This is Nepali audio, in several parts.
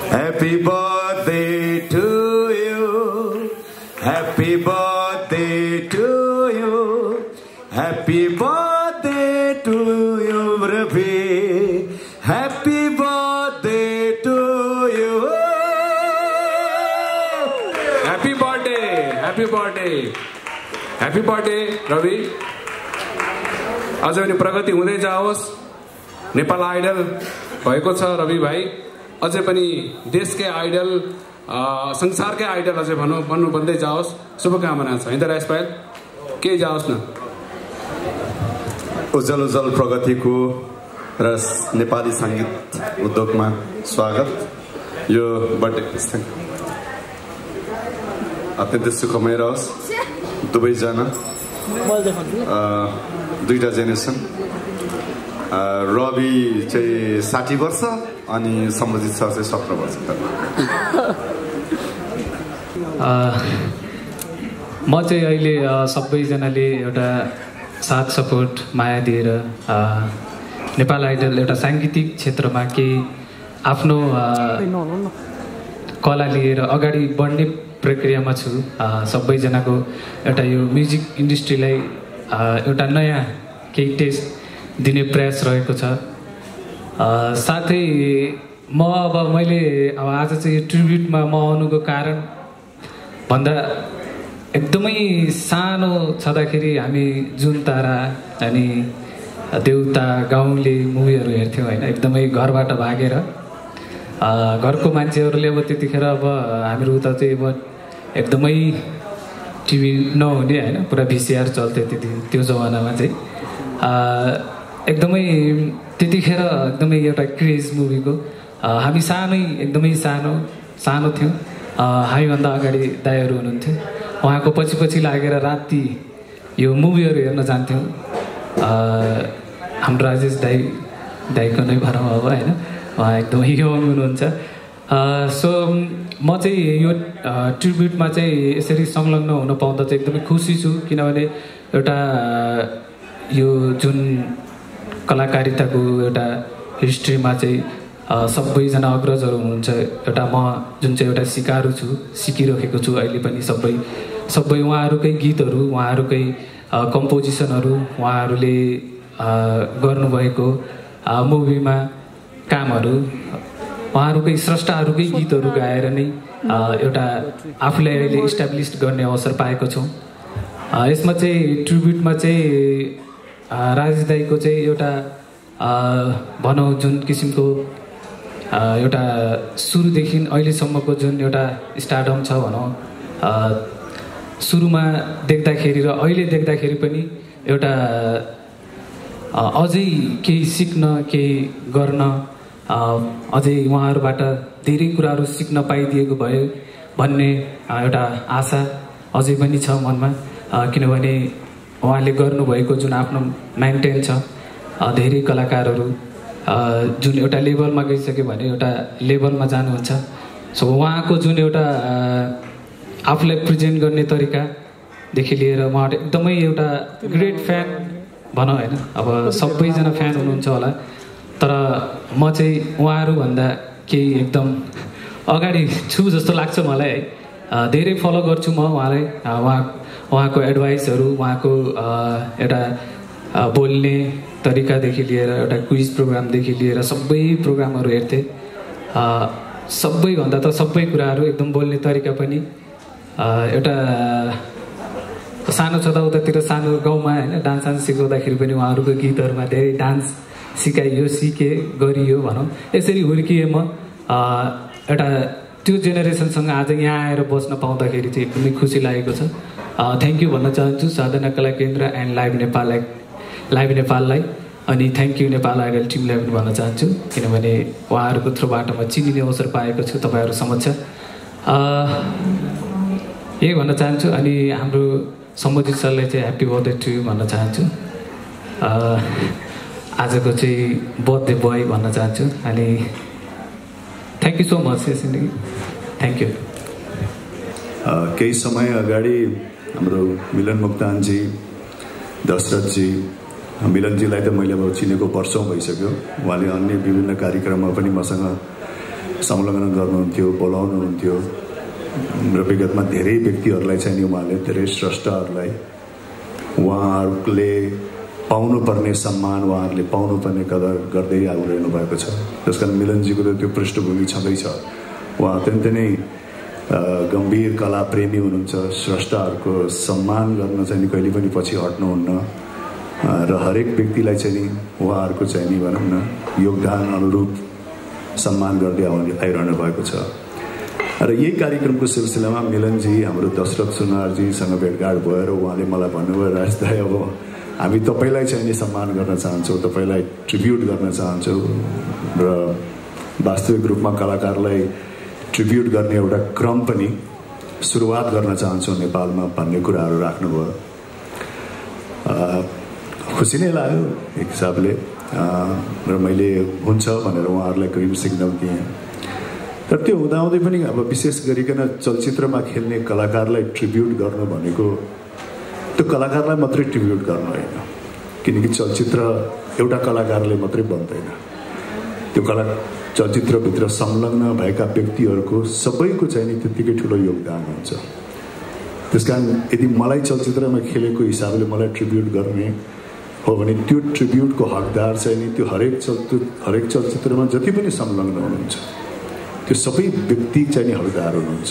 Happy birthday to you. Happy birthday to you. Happy birthday to you, Ravi. Happy birthday to you. Happy birthday. Happy birthday. Happy birthday, Ravi. अझै पनि प्रगति हुँदै जाओस्. नेपाल आइडल भएको छ रवि भाइ. अझै पनि देशकै आइडल, संसारकै आइडल अझै भन्दै जाओस्. शुभकामना छ हैन त राज पायल, के जाओस् न. उज्जवल उज्जवल प्रगतिको र नेपाली संगीत उद्योगमा स्वागत. यो बर्थडे अत्यन्तै सुखमय रहोस्. दुवैजना दुईटा जेनेरेसन. रवि चाहिँ 60 वर्ष अनि सम्बन्धित छ चाहिँ 17 वर्ष. म चाहिँ अहिले सबैजनाले एउटा साथ सपोर्ट माया दिएर नेपाल आइडल एउटा साङ्गीतिक क्षेत्रमा केही आफ्नो कला लिएर अगाडि बढ्ने प्रक्रियामा छु. सबैजनाको एउटा यो म्युजिक इन्डस्ट्रीलाई एउटा नयाँ केही टेस्ट दिने प्रयास रहेको छ. साथै मैले आज चाहिँ यो ट्रिब्युटमा म आउनुको कारण भन्दा एकदमै सानो छँदाखेरि हामी जुन तारा अनि देउता गाउँले मुभीहरू हेर्थ्यौँ होइन. एकदमै घरबाट भागेर घरको मान्छेहरूले अब त्यतिखेर अब हामीहरू उता चाहिँ अब एकदमै टिभी नहुने होइन, पुरा भिसिआर चल्थ्यो त्यो जमानामा चाहिँ. एकदमै त्यतिखेर एकदमै एउटा क्रेज मुभीको. हामी एकदमै सानो थियौँ. हामीभन्दा अगाडि दाइहरू हुनुहुन्थ्यो. उहाँको पछि लागेर राति यो मुभीहरू हेर्न जान्थ्यौँ. हाम्रो राजेश दाइको नै भरौँ अब होइन. उहाँ एकदमै यङ हुनुहुन्छ. सो म चाहिँ यो ट्रिब्युटमा चाहिँ यसरी संलग्न हुन पाउँदा चाहिँ एकदमै खुसी छु. किनभने एउटा यो जुन कलाकारिताको एउटा हिस्ट्रीमा चाहिँ सबैजना अग्रजहरू हुनुहुन्छ. एउटा म जुन चाहिँ एउटा सिकारु छु, सिकिरहेको छु अहिले पनि. सबै उहाँहरूकै गीतहरू, उहाँहरूकै कम्पोजिसनहरू, उहाँहरूले गर्नुभएको मुभीमा कामहरू, उहाँहरूकै स्रष्टाहरूकै गीतहरू गाएर नै एउटा आफूलाई अहिले इस्टाब्लिस गर्ने अवसर पाएको छौँ. यसमा चाहिँ ट्रिब्युटमा चाहिँ राजेश दाइको चाहिँ एउटा भनौँ जुन किसिमको एउटा सुरुदेखि अहिलेसम्मको जुन एउटा स्टार्डम छ भनौँ, सुरुमा देख्दाखेरि र अहिले देख्दाखेरि पनि एउटा अझै केही सिक्न, केही गर्न, अझै उहाँहरूबाट धेरै कुराहरू सिक्न पाइदिएको भयो भन्ने एउटा आशा अझै पनि छ मनमा. किनभने उहाँले गर्नुभएको जुन आफ्नो मेन्टेन छ, धेरै कलाकारहरू जुन एउटा लेभलमा गइसक्यो भने एउटा लेभलमा जानुहुन्छ. सो उहाँको जुन एउटा आफूलाई प्रेजेन्ट गर्ने तरिकादेखि लिएर उहाँ एकदमै एउटा ग्रेट फ्यान भनौँ होइन. अब सबैजना फ्यान हुनुहुन्छ होला, तर म चाहिँ उहाँहरूभन्दा केही एकदम अगाडि छु जस्तो लाग्छ मलाई है. धेरै फलो गर्छु म उहाँलाई. उहाँको एडभाइसहरू, उहाँको एउटा बोल्ने तरिकादेखि लिएर एउटा क्विज प्रोग्रामदेखि लिएर सबै प्रोग्रामहरू हेर्थेँ. सबैभन्दा त सबै कुराहरू एकदम बोल्ने तरिका पनि एउटा सानो छँदा उतातिर सानो गाउँमा होइन डान्स सिकाउँदाखेरि पनि उहाँहरूको गीतहरूमा धेरै डान्स सिकाइयो, गरियो भनौँ. यसरी हुर्किएँ म. एउटा त्यो जेनेरेसनसँग आज यहाँ आएर बस्न पाउँदाखेरि चाहिँ एकदमै खुसी लागेको छ. थ्याङ्क यू भन्न चाहन्छु साधना कला केन्द्र एन्ड लाइभ नेपाललाई. अनि थ्याङ्क यू नेपाल आइडल टिमलाई पनि भन्न चाहन्छु, किनभने उहाँहरूको थ्रुबाट म चिनिने अवसर पाएको छु तपाईँहरू समक्ष. यही भन्न चाहन्छु. अनि हाम्रो सम्बोधित सरलाई चाहिँ ह्याप्पी बर्थडे टु यू भन्न चाहन्छु. आजको चाहिँ बर्थडे बोय भन्न चाहन्छु. अनि thank you so much. Thank you. केही समय अगाडि हाम्रो मिलन मोक्तानजी, दशरथजी, मिलनजीलाई त मैले अब चिनेको वर्षौँ भइसक्यो. उहाँले अन्य विभिन्न कार्यक्रममा पनि मसँग संलग्न गर्नुहुन्थ्यो, बोलाउनुहुन्थ्यो र विगतमा धेरै व्यक्तिहरूलाई चाहिँ नि उहाँले, धेरै स्रष्टाहरूलाई उहाँहरूले पाउनुपर्ने सम्मान, उहाँहरूले पाउनुपर्ने कदर गर्दै आइरहनु भएको छ। त्यसकारण मिलनजीको त त्यो पृष्ठभूमि छँदैछ। उहाँ अत्यन्तै नै गम्भीर कला प्रेमी हुनुहुन्छ। स्रष्टाहरूको सम्मान गर्न चाहिँ नि कहिले पनि पछि हट्नुहुन्न र हरेक व्यक्तिलाई चाहिँ नि उहाँहरूको चाहिँ नि भनौँ न योगदान अनुरूप सम्मान गर्दै आइरहनु भएको छ। र यही कार्यक्रमको सिलसिलामा मिलनजी हाम्रो दशरथ सुनारजीसँग भेटघाट भएर उहाँले मलाई भन्नुभयो, राज दाइ अब हामी तपाईँलाई चाहिँ नि सम्मान गर्न चाहन्छौँ, तपाईँलाई ट्रिब्युट गर्न चाहन्छौँ र वास्तविक रूपमा कलाकारलाई ट्रिब्युट गर्ने एउटा क्रम पनि सुरुवात गर्न चाहन्छौँ नेपालमा भन्ने कुराहरू राख्नुभयो। खुसी नै लाग्यो एक हिसाबले र मैले हुन्छ भनेर उहाँहरूलाई ग्रिन सिग्नल दिएँ। तर त्यो हुँदाहुँदै पनि अब विशेष गरिकन चलचित्रमा खेल्ने कलाकारलाई ट्रिब्युट गर्नु भनेको त्यो कलाकारलाई मात्रै ट्रिब्युट गर्नु होइन, किनकि चलचित्र एउटा कलाकारले मात्रै बन्दैन। त्यो चलचित्रभित्र संलग्न भएका व्यक्तिहरूको सबैको चाहिँ नि त्यत्तिकै ठुलो योगदान हुन्छ। त्यसकारण यदि मलाई चलचित्रमा खेलेको हिसाबले मलाई ट्रिब्युट गर्ने हो भने त्यो ट्रिब्युटको हकदार चाहिँ नि त्यो हरेक चलचित्रमा जति पनि संलग्न हुनुहुन्छ त्यो सबै व्यक्ति चाहिँ नि हकदार हुनुहुन्छ।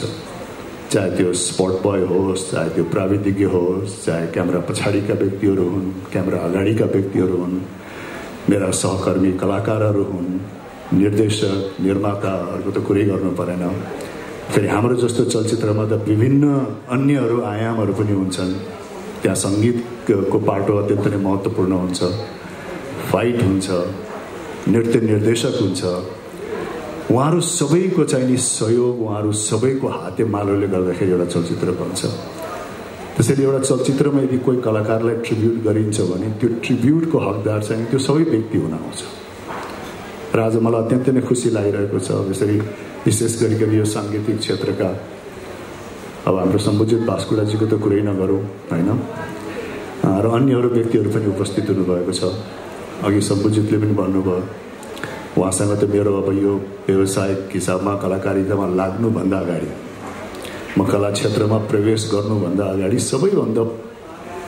चाहे त्यो स्पट बय होस्, चाहे त्यो प्राविधिज्ञ होस्, चाहे क्यामेरा पछाडिका व्यक्तिहरू हुन्, क्यामेरा अगाडिका व्यक्तिहरू हुन्, मेरा सहकर्मी कलाकारहरू हुन्, निर्देशक निर्माताहरूको त कुरै गर्नु परेन। फेरि हाम्रो जस्तो चलचित्रमा त विभिन्न अन्यहरू आयामहरू पनि हुन्छन्। त्यहाँ सङ्गीतको पाटो अत्यन्त नै महत्त्वपूर्ण हुन्छ, फाइट हुन्छ, नृत्य निर्देशक हुन्छ। उहाँहरू सबैको चाहिँ नि सहयोग, उहाँहरू सबैको हातेमालोले गर्दाखेरि एउटा चलचित्र बन्छ। त्यसैले एउटा चलचित्रमा यदि कोही कलाकारलाई ट्रिब्युट गरिन्छ भने त्यो ट्रिब्युटको हकदार चाहिँ त्यो सबै व्यक्ति हुन आउँछ। र आज मलाई अत्यन्तै नै खुसी लागिरहेको छ। यसरी विशेष गरिकन यो साङ्गीतिक क्षेत्रका अब हाम्रो सम्बुजित बास्कुडाजीको त कुरै नगरौँ होइन, र अन्यहरू व्यक्तिहरू पनि उपस्थित हुनुभएको छ। अघि सम्बुजितले पनि भन्नुभयो, उहाँसँग त मेरो अब यो व्यावसायिक हिसाबमा कलाकारितामा लाग्नुभन्दा अगाडि, म कला क्षेत्रमा प्रवेश गर्नुभन्दा अगाडि सबैभन्दा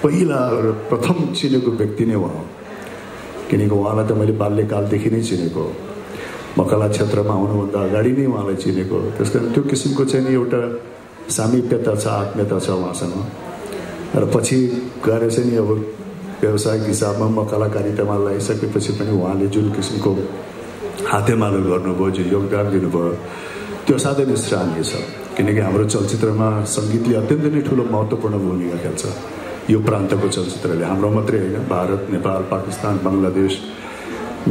पहिला र प्रथम चिनेको व्यक्ति नै उहाँ हो। किनकि उहाँलाई त मैले बाल्यकालदेखि नै चिनेको हो। म कला क्षेत्रमा आउनुभन्दा अगाडि नै उहाँलाई चिनेको हो। त्यस कारण त्यो किसिमको चाहिँ नि एउटा सामिप्यता छ, आत्मीयता छ उहाँसँग। र पछि गएर चाहिँ नि अब व्यावसायिक हिसाबमा म कलाकारितामा लगाइसकेपछि पनि उहाँले जुन किसिमको हातेमालो गर्नुभयो, जो योगदान दिनुभयो, त्यो साह्रै नै सराहनीय छ। किनकि हाम्रो चलचित्रमा सङ्गीतले अत्यन्तै नै ठुलो महत्त्वपूर्ण भूमिका खेल्छ। यो प्रान्तको चलचित्रले, हाम्रो मात्रै होइन, भारत, नेपाल, पाकिस्तान, बङ्गलादेश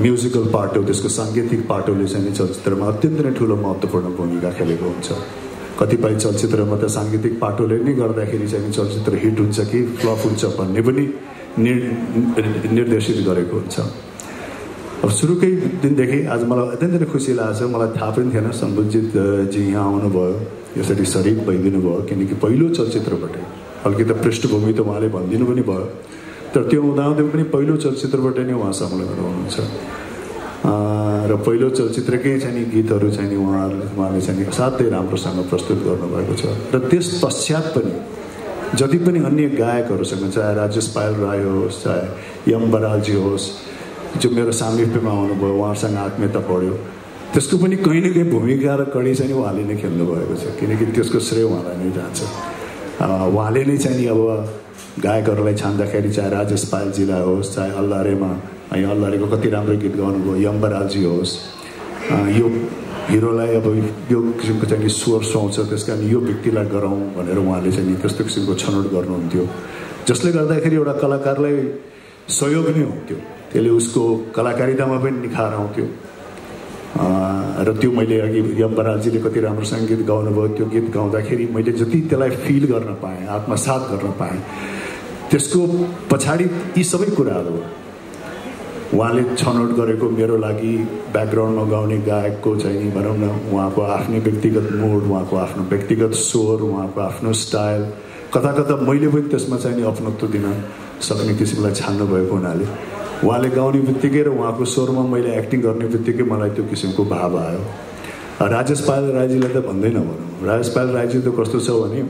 म्युजिकल पार्ट हो, त्यसको साङ्गीतिक पाटोले चाहिँ चलचित्रमा अत्यन्तै नै ठुलो महत्त्वपूर्ण भूमिका खेलेको हुन्छ। कतिपय चलचित्रमा त साङ्गीतिक पाटोले नै गर्दाखेरि चाहिँ चलचित्र हिट हुन्छ कि फ्लप हुन्छ भन्ने पनि निर्देशित गरेको हुन्छ। अब सुरुकै दिनदेखि आज मलाई अत्यन्तै नै खुसी लागेको छ। मलाई थाहा पनि थिएन सम्बुजितजी यहाँ आउनुभयो, यसरी सरिक भइदिनु भयो। किनकि पहिलो चलचित्रबाटै, अलिकति पृष्ठभूमि त उहाँले भनिदिनु पनि भयो, तर त्यो हुँदाहुँदै पनि पहिलो चलचित्रबाट नै उहाँ संलग्न हुनुहुन्छ। र पहिलो चलचित्रकै चाहिँ नि गीतहरू चाहिँ नि उहाँले चाहिँ नि असाध्यै राम्रोसँग प्रस्तुत गर्नुभएको छ। र त्यस पश्चात पनि जति पनि अन्य गायकहरूसँग, चाहे राजेश पायल राय होस्, चाहे यम बरालजी होस्, जो मेरो सामिप्यमा आउनुभयो, उहाँहरूसँग आत्मीयता बढ्यो, त्यसको पनि कहीँ न कहीँ भूमिका र कडी चाहिँ उहाँले नै खेल्नु भएको छ। किनकि त्यसको श्रेय उहाँलाई नै जान्छ। उहाँले नै चाहिँ नि अब गायकहरूलाई छान्दाखेरि, चाहे राजेश पायलजीलाई होस्, चाहे अल्लारेमा अल्लारेको कति राम्रो गीत गाउनुभयो, यम बरालजी होस्, यो हिरोलाई अब यो किसिमको चाहिँ स्वर सुहाउँछ, त्यस कारण यो व्यक्तिलाई गराउँ भनेर उहाँले चाहिँ त्यस्तो किसिमको छनौट गर्नुहुन्थ्यो, जसले गर्दाखेरि एउटा कलाकारलाई सहयोग नै हुन्थ्यो। त्यसले उसको कलाकारितामा पनि निखार आउँथ्यो। र त्यो मैले अघि यम बरालजीले कति राम्रोसँग गीत गाउनुभयो, त्यो गीत गाउँदाखेरि मैले जति त्यसलाई फिल गर्न पाएँ, आत्मसात गर्न पाएँ, त्यसको पछाडि यी सबै कुराहरू उहाँले छनौट गरेको मेरो लागि ब्याकग्राउन्डमा गाउने गायकको चाहिँ भनौँ न उहाँको आफ्नै व्यक्तिगत मुड, उहाँको आफ्नो व्यक्तिगत स्वर, उहाँको आफ्नो स्टाइल, कता कता मैले पनि त्यसमा चाहिँ नि अपनत्व दिन सक्ने किसिमलाई छान्नु भएको हुनाले उहाँले गाउने बित्तिकै र उहाँको स्वरमा मैले एक्टिङ गर्ने बित्तिकै मलाई त्यो किसिमको भाव आयो। राजेश पायल राईजीलाई त भन्दै नभनौँ। राजेश पायल राईजी त कस्तो छ भने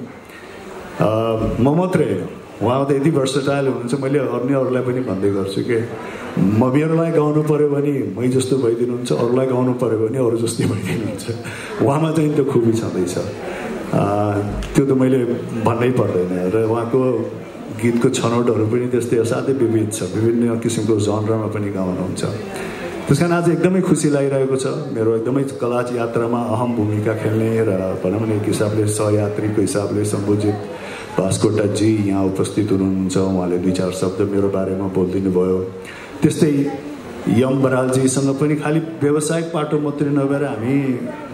म मात्रै होइन, उहाँ त यति भर्सटाइल हुनुहुन्छ। मैले अरूलाई पनि भन्दै गर्छु कि मेरोलाई गाउनु पऱ्यो भने मै जस्तो भइदिनुहुन्छ, अरूलाई गाउनु पऱ्यो भने अरू जस्तै भइदिनुहुन्छ। उहाँमा चाहिँ त्यो खुबी छँदैछ, त्यो त मैले भन्नै पर्दैन। र उहाँको गीतको छनौटहरू पनि त्यस्तै असाध्यै विविध छ, विभिन्न किसिमको जनरमा पनि गाउनुहुन्छ। त्यस कारण आज एकदमै खुसी लागिरहेको छ। मेरो एकदमै कला यात्रामा अहम भूमिका खेल्ने र भनौँ न एक हिसाबले सहयात्रीको हिसाबले सम्बोजित बास्कोटाजी यहाँ उपस्थित हुनुहुन्छ। उहाँले 2-4 शब्द मेरो बारेमा बोलिदिनु भयो। त्यस्तै यम बरालजीसँग पनि खालि व्यावसायिक पाटो मात्रै नभएर हामी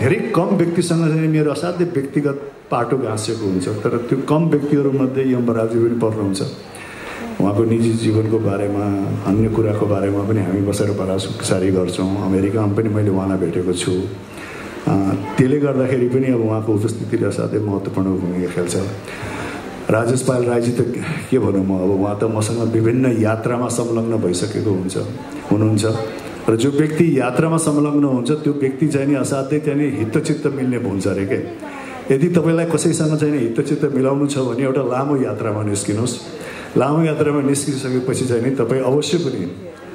धेरै कम व्यक्तिसँग चाहिँ मेरो असाध्यै व्यक्तिगत पाटो घाँसेको हुन्छ। तर त्यो कम व्यक्तिहरूमध्ये यम बरालजी पनि पर्नुहुन्छ। उहाँको निजी जीवनको बारेमा, अन्य कुराको बारेमा पनि हामी बसेर परामर्श गर्छौँ। अमेरिकामा पनि मैले उहाँलाई भेटेको छु। त्यसले गर्दाखेरि पनि अब उहाँको उपस्थितिले असाध्यै महत्त्वपूर्ण भूमिका खेल्छ। राजेश पायल राईजी त के भनौँ म, अब उहाँ त मसँग विभिन्न यात्रामा संलग्न भइसकेको हुनुहुन्छ। र जो व्यक्ति यात्रामा संलग्न हुन्छ त्यो व्यक्ति चाहिँ नि असाध्यै चाहिँ नि हितचित्त मिल्ने हुन्छ अरे के। यदि तपाईँलाई कसैसँग चाहिँ नि हितचित्त मिलाउनु छ भने एउटा लामो यात्रामा निस्किनुहोस्। लामो यात्रामा निस्किसकेपछि चाहिँ नि तपाईँ अवश्य पनि,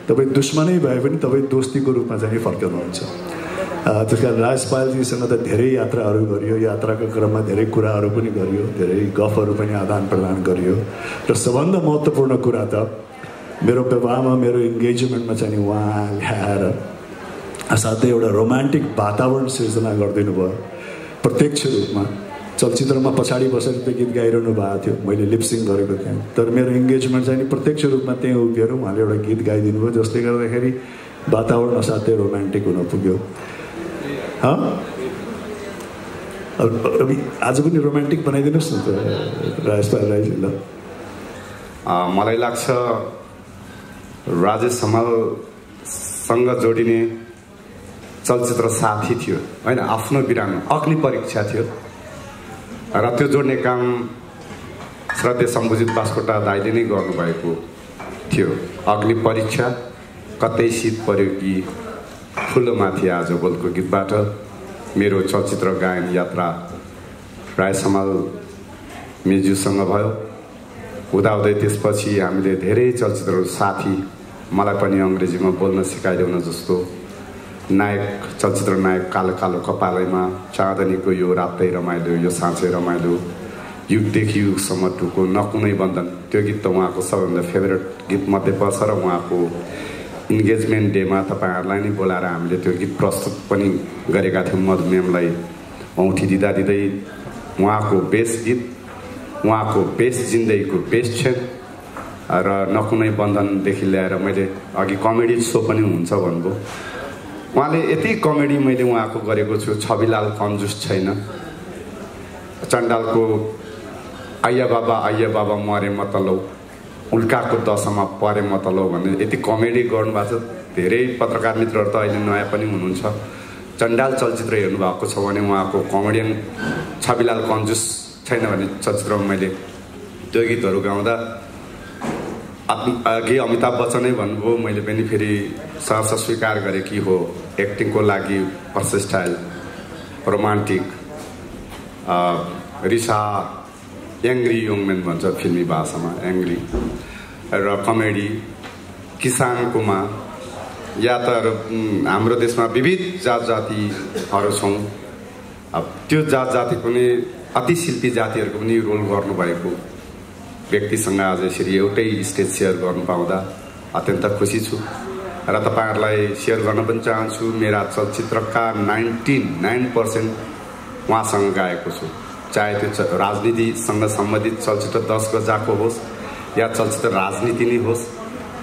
तपाईँ दुश्मनै भए पनि तपाईँ दोस्तीको रूपमा चाहिँ फर्कनुहुन्छ। त्यस कारण राजेश पायलजीसँग त धेरै यात्राहरू गरियो, यात्राको क्रममा धेरै कुराहरू पनि गरियो, धेरै गफहरू पनि आदान प्रदान गरियो। र सबभन्दा महत्त्वपूर्ण कुरा त मेरो विवाहमा, मेरो इन्गेजमेन्टमा चाहिँ उहाँ ल्याएर असाध्यै एउटा रोमान्टिक वातावरण सिर्जना गरिदिनु भयो प्रत्यक्ष रूपमा। चलचित्रमा पछाडि बसेर त्यो गीत गाइरहनु भएको थियो, मैले लिपसिङ गरेको थिएँ। तर मेरो इन्गेजमेन्ट चाहिँ प्रत्यक्ष रूपमा त्यहीँ उभिएर उहाँले एउटा गीत गाइदिनु भयो, जसले गर्दाखेरि वातावरण असाध्यै रोमान्टिक हुन पुग्यो। आज पनि रोमान्टिक बनाइदिनुहोस् न त राजेश पायल राईजी। ल मलाई लाग्छ राजेश हमालसँग जोडिने चलचित्र साथी थियो होइन, आफ्नो बिरानो अग्नि परीक्षा थियो। र त्यो जोड्ने काम श्रद्धेय सम्बोजित बास्कोटा दाइले नै गर्नुभएको थियो। अग्नि परीक्षा, कतै शीत पर्यो कि फुलोमाथि आज बोलको गीतबाट मेरो चलचित्र गायन यात्रा राजेश हमाल मेज्यूसँग भयो। हुँदाहुँदै त्यसपछि हामीले धेरै चलचित्रहरू साथी, मलाई पनि अङ्ग्रेजीमा बोल्न सिकाइदेउन जस्तो, नायक चलचित्र नायक कालो कालो कपालैमा, चाँदनीको यो रातै रमाइलो, यो साँझै रमाइलो, युगदेखि युगसम्म टुको, नकुनै बन्धन, त्यो गीत त उहाँको सबैभन्दा फेभरेट गीत मध्ये पर्छ। र उहाँको इन्गेजमेन्ट डेमा तपाईँहरूलाई नै बोलाएर हामीले त्यो गीत प्रस्तुत पनि गरेका थियौँ। मधुमेमलाई औँठी दिँदै उहाँको बेस्ट गीत, उहाँको बेस्ट जिन्दगीको बेस्ट क्षण र नकुनै बन्धनदेखि ल्याएर मैले अघि कमेडी सो पनि हुन्छ भन्नुभयो। उहाँले यति कमेडी मैले उहाँको गरेको छु। छविलाल कन्जुस छैन, चण्डालको आइया बाबा मरे मतलौ, उल्काको दशामा परे मतलौ भन्ने यति कमेडी गर्नुभएको छ। धेरै पत्रकार मित्रहरू त अहिले नयाँ पनि हुनुहुन्छ। चण्डाल चलचित्र हेर्नुभएको छ भने उहाँको कमेडियन छविलाल कन्जुस छैन भन्ने चलचित्रमा मैले त्यो गीतहरू गाउँदा अघि अमिताभ बच्चनै भन्नुभयो, मैले पनि फेरि सहर्ष स्वीकार गरेँ कि हो एक्टिङको लागि पर्सेस्टाइल, रोमान्टिक, रिसा, एङ्ग्री यङमेन भन्छ फिल्मी भाषामा, एङ्ग्री र कमेडी, किसानकोमा, या त हाम्रो देशमा विविध जात जातिहरू छौँ। अब त्यो जात जातिको पनि अति शिल्पी जातिहरूको पनि रोल गर्नुभएको व्यक्तिसँग आज यसरी एउटै स्टेज सेयर गर्नु पाउँदा अत्यन्त खुसी छु। र तपाईँहरूलाई सेयर गर्न पनि चाहन्छु, मेरा चलचित्रका 99% उहाँसँग गाएको छु। चाहे त्यो राजनीतिसँग सम्बन्धित चलचित्र 10 गजाको होस् या चलचित्र राजनीति नै होस्,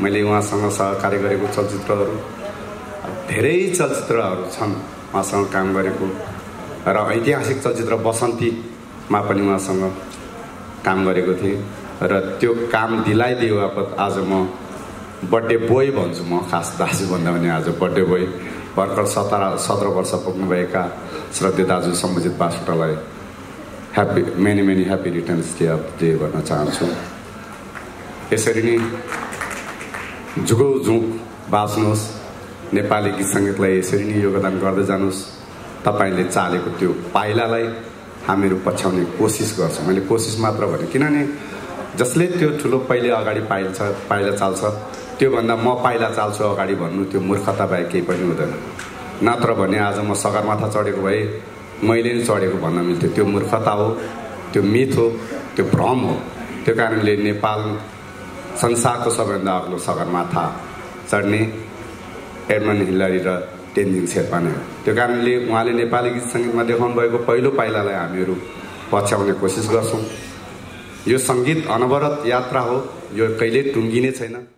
मैले उहाँसँग सहकार्य गरेको चलचित्रहरू धेरै चलचित्रहरू छन् उहाँसँग काम गरेको। र ऐतिहासिक चलचित्र बसन्तीमा पनि उहाँसँग काम गरेको थिएँ। र त्यो काम दिलाइदियो बापत आज म बर्थडे बोय भन्छु, म खास दाजु भन्दा पनि आज बर्थडे बोय भर्खर 17 वर्ष पुग्नुभएका श्रद्धेय दाजु सम्बोजित बास्कोटालाई many happy returns day of day भन्न चाहन्छु। यसरी नै झुक बाँच्नुहोस्, नेपाली गीत सङ्गीतलाई यसरी नै योगदान गर्दै जानुहोस्। तपाईँले चालेको त्यो पाइलालाई हामीहरू पछ्याउने कोसिस गर्छौँ। मैले कोसिस मात्र भने किनभने जसले त्यो ठुलो पहिले अगाडि पाइला चाल्छ त्योभन्दा म पाइला चाल्छु अगाडि भन्नु त्यो मूर्खता बाहेक केही पनि हुँदैन। नत्र भने आज म सगरमाथा चढेको भए मैले नै चढेको भन्न मिल्थ्यो, त्यो मूर्खता हो, त्यो मिथ हो, त्यो भ्रम हो। त्यो कारणले नेपाल संसारको सबैभन्दा अग्लो सगरमाथा चढ्ने एडमन्ड हिलारी र तेन्जिङ शेर्पा नै हो। त्यो कारणले उहाँले नेपाली गीत सङ्गीतमा देखाउनु भएको पहिलो पाइलालाई हामीहरू पछ्याउने कोसिस गर्छौँ। यो सङ्गीत अनवरत यात्रा हो, यो कहिल्यै टुङ्गिने छैन।